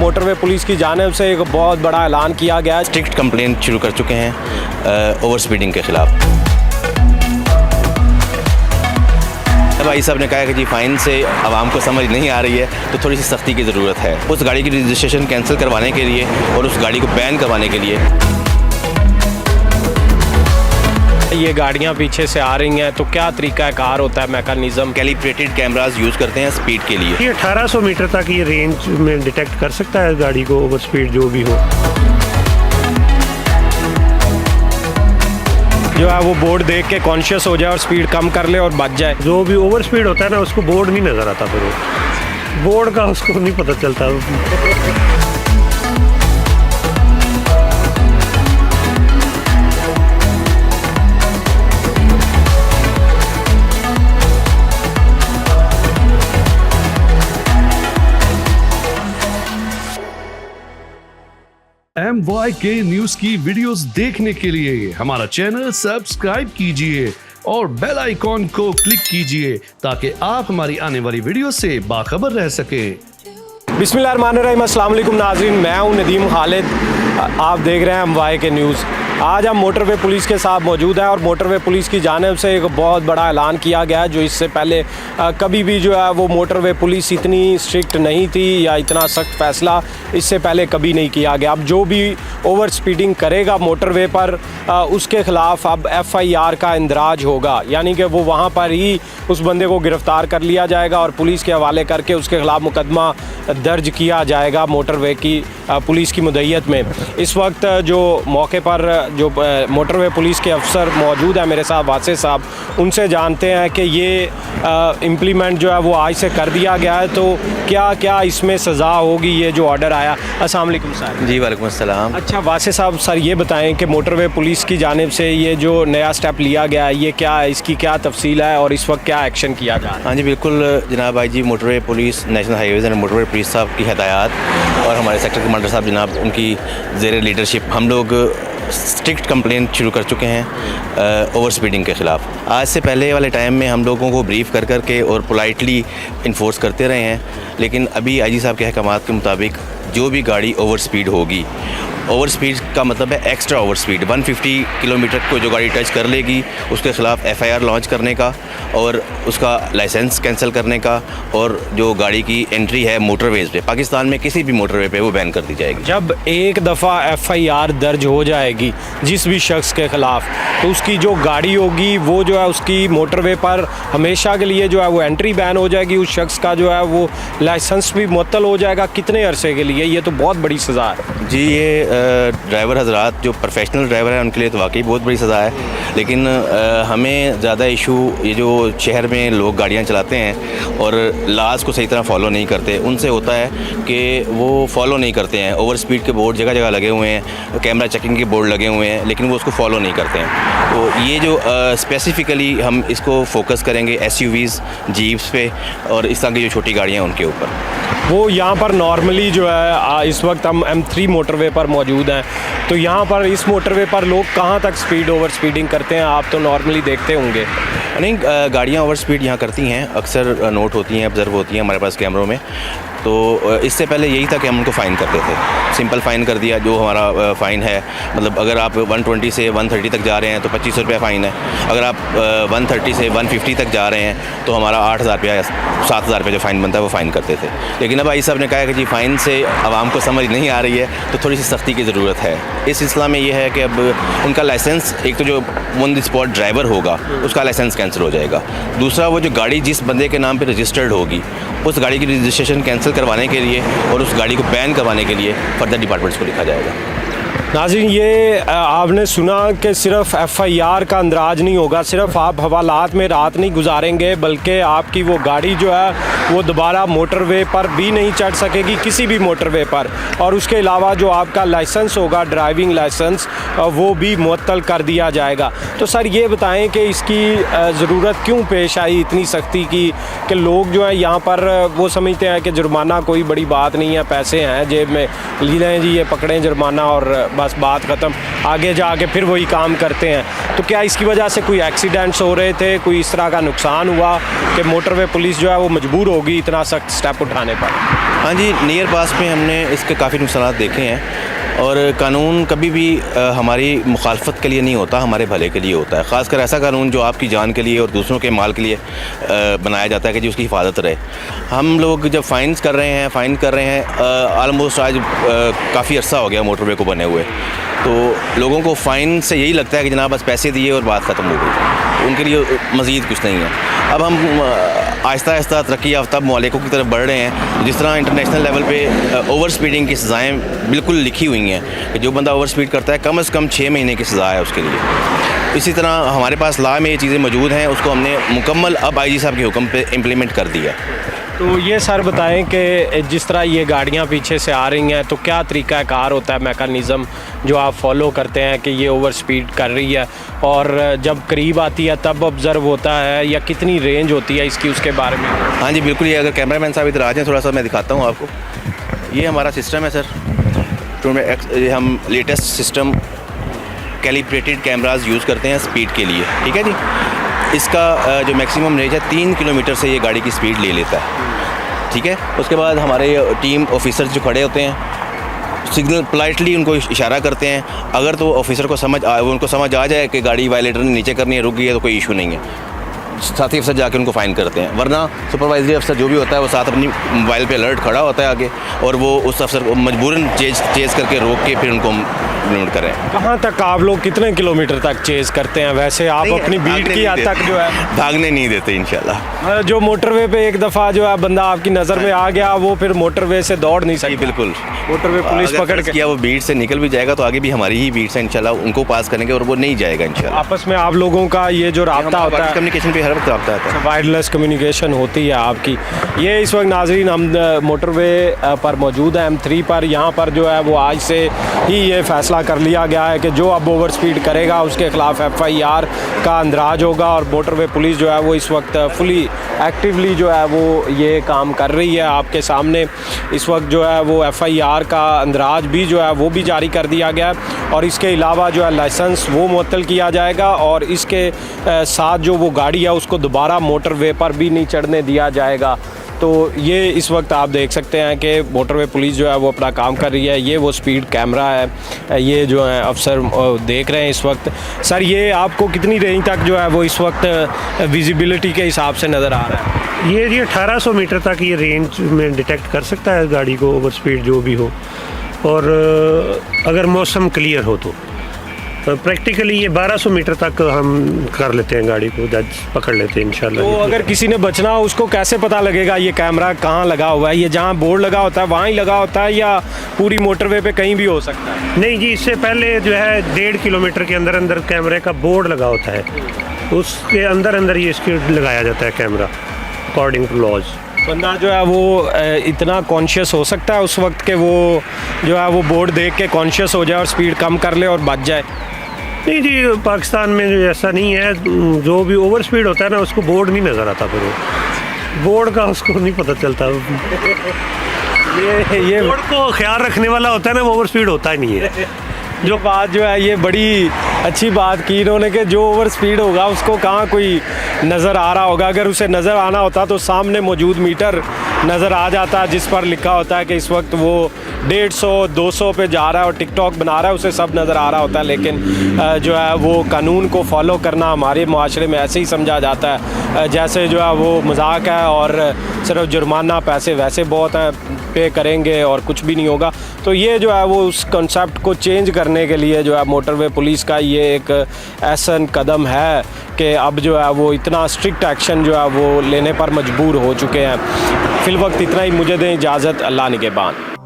Motorway police की जानिब से एक बहुत बड़ा ऐलान किया गया है। स्ट्रिक्ट कंप्लेंट शुरू कर चुके हैं ओवर स्पीडिंग के ख़िलाफ़। भाई साहब ने कहा है कि जी फ़ाइन से आवाम को समझ नहीं आ रही है, तो थोड़ी सी सख्ती की ज़रूरत है। उस गाड़ी की रजिस्ट्रेशन कैंसिल करवाने के लिए और उस गाड़ी को बैन करवाने के लिए। ये गाड़ियाँ पीछे से आ रही हैं तो क्या तरीका कार होता है, मैकेनिज़्म? कैलिब्रेटेड कैमरास यूज़ करते हैं स्पीड के लिए। ये 1800 मीटर तक ये रेंज में डिटेक्ट कर सकता है गाड़ी को, ओवर स्पीड जो भी हो। जो है वो बोर्ड देख के कॉन्शियस हो जाए और स्पीड कम कर ले और बच जाए। जो भी ओवर स्पीड होता है ना, उसको बोर्ड नहीं नज़र आता, फिर वो बोर्ड का उसको नहीं पता चलता। MYK न्यूज की वीडियोस देखने के लिए हमारा चैनल सब्सक्राइब कीजिए और बेल आइकॉन को क्लिक कीजिए ताकि आप हमारी आने वाली वीडियो से बाखबर रह सकें। बिस्मिल्लाहिर्रहमानिर्रहीम, अस्सलाम वालेकुम नाज़रीन, मैं हूं नदीम खालिद, आप देख रहे हैं MYK न्यूज़। आज हम मोटरवे पुलिस के साथ मौजूद हैं और मोटरवे पुलिस की जानिब से एक बहुत बड़ा ऐलान किया गया है, जो इससे पहले कभी भी जो है वो मोटरवे पुलिस इतनी स्ट्रिक्ट नहीं थी या इतना सख्त फ़ैसला इससे पहले कभी नहीं किया गया। अब जो भी ओवर स्पीडिंग करेगा मोटरवे पर उसके ख़िलाफ़ अब FIR का इंदराज होगा, यानी कि वो वहाँ पर ही उस बंदे को गिरफ़्तार कर लिया जाएगा और पुलिस के हवाले करके उसके ख़िलाफ़ मुकदमा दर्ज किया जाएगा मोटरवे की पुलिस की मुद्दत में। इस वक्त जो मौके पर जो मोटरवे पुलिस के अफसर मौजूद हैं मेरे साथ, वासे साहब, उनसे जानते हैं कि ये इम्प्लीमेंट जो है वो आज से कर दिया गया है, तो क्या क्या इसमें सज़ा होगी ये जो ऑर्डर आया। अस्सलाम वालेकुम सर। जी वालेकुम अस्सलाम। अच्छा वासे साहब, सर ये बताएं कि मोटरवे पुलिस की जानिब से ये जो नया स्टेप लिया गया है ये क्या है, इसकी क्या तफसील है और इस वक्त क्या एक्शन किया जा रहा है? हाँ जी बिल्कुल जनाब भाई जी, motorway police, national highways and motorway police साहब की हिदायत और हमारे सेक्टर कमांडर साहब जनाब उनकी ज़ेर लीडरशिप हम लोग स्ट्रिक्ट कंप्लेंट शुरू कर चुके हैं ओवर स्पीडिंग के ख़िलाफ़। आज से पहले वाले टाइम में हम लोगों को ब्रीफ़ कर करके और पोलाइटली इन्फोर्स करते रहे हैं, लेकिन अभी IG साहब के अहकामात के मुताबिक जो भी गाड़ी ओवर स्पीड होगी, ओवर स्पीड का मतलब है एक्स्ट्रा ओवर स्पीड, 150 किलोमीटर को जो गाड़ी टच कर लेगी उसके ख़िलाफ़ FIR लॉन्च करने का और उसका लाइसेंस कैंसिल करने का, और जो गाड़ी की एंट्री है मोटरवेज़ पे, पाकिस्तान में किसी भी मोटरवे पे वो बैन कर दी जाएगी। जब एक दफ़ा FIR दर्ज हो जाएगी जिस भी शख्स के ख़िलाफ़, तो उसकी जो गाड़ी होगी वो जो है उसकी मोटरवे पर हमेशा के लिए जो है वो एंट्री बैन हो जाएगी, उस शख्स का जो है वो लाइसेंस भी मुअत्तल हो जाएगा। कितने अरसे के लिए? ये तो बहुत बड़ी सज़ा है जी। ये ड्राइवर हजरात जो प्रोफेशनल ड्राइवर हैं उनके लिए तो वाकई बहुत बड़ी सज़ा है, लेकिन हमें ज़्यादा इशू ये जो शहर में लोग गाड़ियाँ चलाते हैं और लॉज़ को सही तरह फॉलो नहीं करते, उनसे होता है कि वो फॉलो नहीं करते हैं। ओवर स्पीड के बोर्ड जगह जगह लगे हुए हैं, कैमरा चेकिंग के बोर्ड लगे हुए हैं, लेकिन वो उसको फॉलो नहीं करते हैं। तो ये जो स्पेसिफ़िकली हम इसको फोकस करेंगे SUVs, जीप्स पे और इस तरह की जो छोटी गाड़ियाँ उनके ऊपर। वो यहाँ पर नॉर्मली जो है इस वक्त हम M3 मोटरवे पर मौजूद हैं, तो यहाँ पर इस मोटरवे पर लोग कहाँ तक स्पीड ओवर स्पीडिंग करते हैं? आप तो नॉर्मली देखते होंगे। नहीं, गाड़ियाँ ओवर स्पीड यहाँ करती हैं, अक्सर नोट होती हैं, ऑब्ज़र्व होती हैं हमारे पास कैमरों में। तो इससे पहले यही था कि हम उनको फ़ाइन करते थे, सिंपल फ़ाइन कर दिया जो हमारा फ़ाइन है। मतलब अगर आप 120 से 130 तक जा रहे हैं तो 2500 रुपया फ़ाइन है। अगर आप 130 से 150 तक जा रहे हैं तो हमारा 8000 रुपया या 7000 रुपया जो फ़ाइन बनता है वो फ़ाइन करते थे। लेकिन अब IG साहब ने कहा है कि जी फ़ाइन से आवाम को समझ नहीं आ रही है, तो थोड़ी सी सख्ती की ज़रूरत है। इस सिलसिला में ये है कि अब उनका लाइसेंस, एक तो जो ऑन द स्पॉट ड्राइवर होगा उसका लाइसेंस कैंसिल हो जाएगा, दूसरा वो जो गाड़ी जिस बंदे के नाम पर रजिस्टर्ड होगी उस गाड़ी की रजिस्ट्रेशन कैंसिल करवाने के लिए और उस गाड़ी को बैन करवाने के लिए फर्दर डिपार्टमेंट्स को लिखा जाएगा। नाज़रीन, ये आपने सुना कि सिर्फ FIR का अंदराज नहीं होगा, सिर्फ आप हवालात में रात नहीं गुजारेंगे, बल्कि आपकी वो गाड़ी जो है वो दोबारा मोटरवे पर भी नहीं चढ़ सकेगी, किसी भी मोटरवे पर। और उसके अलावा जो आपका लाइसेंस होगा, ड्राइविंग लाइसेंस, वो भी मुअत्तल कर दिया जाएगा। तो सर ये बताएं कि इसकी ज़रूरत क्यों पेश आई इतनी सख्ती की, कि लोग जो है यहाँ पर वो समझते हैं कि जुर्माना कोई बड़ी बात नहीं है, पैसे हैं जेब में, ले लें जी ये पकड़ें जुर्माना और बस बात ख़त्म। आगे जाके फिर वही काम करते हैं। तो क्या इसकी वजह से कोई एक्सीडेंट्स हो रहे थे, कोई इस तरह का नुकसान हुआ कि मोटरवे पुलिस जो है वो मजबूर होगी इतना सख्त स्टेप उठाने पर? हाँ जी, नियर पास में हमने इसके काफ़ी नुकसान देखे हैं और कानून कभी भी हमारी मुखालफत के लिए नहीं होता, हमारे भले के लिए होता है। ख़ासकर ऐसा कानून जो आपकी जान के लिए और दूसरों के माल के लिए बनाया जाता है कि जी उसकी हिफाजत रहे। हम लोग जब फ़ाइन कर रहे हैं आलमोस्ट आज काफ़ी अर्सा हो गया मोटरवे को बने हुए, तो लोगों को फ़ाइन से यही लगता है कि जनाब बस पैसे दिए और बात ख़त्म हो गई, उनके लिए मज़ीद कुछ नहीं है। अब हम आहिस्ता आहिस्ता तरक्की याफ्ता ममालिकों की तरफ बढ़ रहे हैं। जिस तरह इंटरनेशनल लेवल पे ओवर स्पीडिंग की सज़ाएँ बिल्कुल लिखी हुई हैं कि जो बंदा ओवर स्पीड करता है कम से कम 6 महीने की सज़ा है उसके लिए। इसी तरह हमारे पास लॉ में ये चीज़ें मौजूद हैं, उसको हमने मुकम्मल अब आईजी साहब के हुक्म पे इम्प्लीमेंट कर दिया। तो ये सर बताएं कि जिस तरह ये गाड़ियाँ पीछे से आ रही हैं तो क्या तरीक़ाकार होता है, मैकेनिज़्म जो आप फॉलो करते हैं कि ये ओवर स्पीड कर रही है, और जब करीब आती है तब ऑब्ज़र्व होता है, या कितनी रेंज होती है इसकी, उसके बारे में? हाँ जी बिल्कुल, ये अगर कैमरामैन साहब इधर आ जाएँ थोड़ा सा मैं दिखाता हूँ आपको। ये हमारा सिस्टम है सर, तो हम latest system calibrated cameras use करते हैं स्पीड के लिए, ठीक है जी। इसका जो मैक्सिमम रेंज है 3 किलोमीटर से ये गाड़ी की स्पीड ले लेता है, ठीक है। उसके बाद हमारे टीम ऑफिसर्स जो खड़े होते हैं सिग्नल पोलाइटली उनको इशारा करते हैं, अगर तो ऑफिसर को उनको समझ आ जाए कि गाड़ी वायलेटर ने नीचे करनी है, रुक गई है, तो कोई इशू नहीं है, साथी अफसर जाके उनको फ़ाइन करते हैं। वरना सुपरवाइजरी अफसर जो भी होता है वो साथ अपनी मोबाइल पे अलर्ट खड़ा होता है आगे, और वो उस अफसर को मजबूरन चेज़ करके रोक के फिर उनको नोट करें। कहाँ तक आप लोग कितने किलोमीटर तक चेज़ करते हैं वैसे आप अपनी बीट की हद तक जो है? भागने नहीं देते इंशाल्लाह। जो मोटरवे पे एक दफ़ा जो है बंदा आपकी नज़र में आ गया, वो फिर मोटरवे से दौड़ नहीं सकता? बिल्कुल, मोटरवे पुलिस पकड़ के किया वो बीट से निकल भी जाएगा तो आगे भी हमारी ही बीट से इंशाल्लाह उनको पास करेंगे और वो नहीं जाएगा इंशाल्लाह। आपस में आप लोगों का ये जो राब्ता होता है, कम्युनिकेशन पे हर वक्त राब्ता होता है, वायरलेस कम्युनिकेशन होती है आपकी। ये इस वक्त नाजरीन हम मोटरवे पर मौजूद हैं M3 पर। यहाँ पर जो है वो आज से ही ये फ़ैसला कर लिया गया है कि जो अब ओवर स्पीड करेगा उसके ख़िलाफ़ FIR का अंदराज होगा, और मोटरवे पुलिस जो है वो इस वक्त फुली एक्टिवली जो है वो ये काम कर रही है। आपके सामने इस वक्त जो है वो FIR का अंदराज भी जो है वो भी जारी कर दिया गया है, और इसके अलावा जो है लाइसेंस वो मुअत्तल किया जाएगा, और इसके साथ जो वो गाड़ी है उसको दोबारा मोटरवे पर भी नहीं चढ़ने दिया जाएगा। तो ये इस वक्त आप देख सकते हैं कि मोटरवे पुलिस जो है वो अपना काम कर रही है। ये वो स्पीड कैमरा है, ये जो है अफसर देख रहे हैं इस वक्त। सर ये आपको कितनी रेंज तक जो है वो इस वक्त विजिबिलिटी के हिसाब से नज़र आ रहा है? ये 1800 मीटर तक ये रेंज में डिटेक्ट कर सकता है गाड़ी को, ओवर स्पीड जो भी हो, और अगर मौसम क्लियर हो तो प्रैक्टिकली ये 1200 मीटर तक हम कर लेते हैं, गाड़ी को जज पकड़ लेते हैं इंशाल्लाह। तो अगर किसी ने बचना हो उसको कैसे पता लगेगा ये कैमरा कहाँ लगा हुआ है? ये जहाँ बोर्ड लगा होता है वहाँ ही लगा होता है, या पूरी मोटरवे पे कहीं भी हो सकता है? नहीं जी, इससे पहले जो है 1.5 किलोमीटर के अंदर अंदर कैमरे का बोर्ड लगा होता है, उसके अंदर अंदर ये इसके लगाया जाता है कैमरा अकॉर्डिंग टू लॉज। बंदा जो है वो इतना कॉन्शियस हो सकता है उस वक्त के वो जो है वो बोर्ड देख के कॉन्शियस हो जाए और स्पीड कम कर ले और बच जाए? नहीं जी, पाकिस्तान में जो ऐसा नहीं है, जो भी ओवर स्पीड होता है ना उसको बोर्ड नहीं नज़र आता, फिर वो बोर्ड का उसको नहीं पता चलता। ये बोर्ड को ख्याल रखने वाला होता है ना, वो ओवर स्पीड होता ही नहीं है। जो बात जो है ये बड़ी अच्छी बात की इन्होंने कि जो ओवर स्पीड होगा उसको कहाँ कोई नज़र आ रहा होगा। अगर उसे नज़र आना होता तो सामने मौजूद मीटर नज़र आ जाता जिस पर लिखा होता है कि इस वक्त वो 150-200 पे जा रहा है और टिकटॉक बना रहा है, उसे सब नज़र आ रहा होता है। लेकिन जो है वो कानून को फॉलो करना हमारे माशरे में ऐसे ही समझा जाता है जैसे जो है वो मजाक है, और सिर्फ जुर्माना पैसे वैसे बहुत हैं पे करेंगे और कुछ भी नहीं होगा। तो ये जो है वो उस कॉन्सेप्ट को चेंज करने के लिए जो है मोटरवे पुलिस का ये एक ऐसा कदम है कि अब जो है वो इतना स्ट्रिक्ट एक्शन जो है वो लेने पर मजबूर हो चुके हैं। फ़िलवक्त इतना ही, मुझे दें इजाज़त, अल्लाह निगहबान।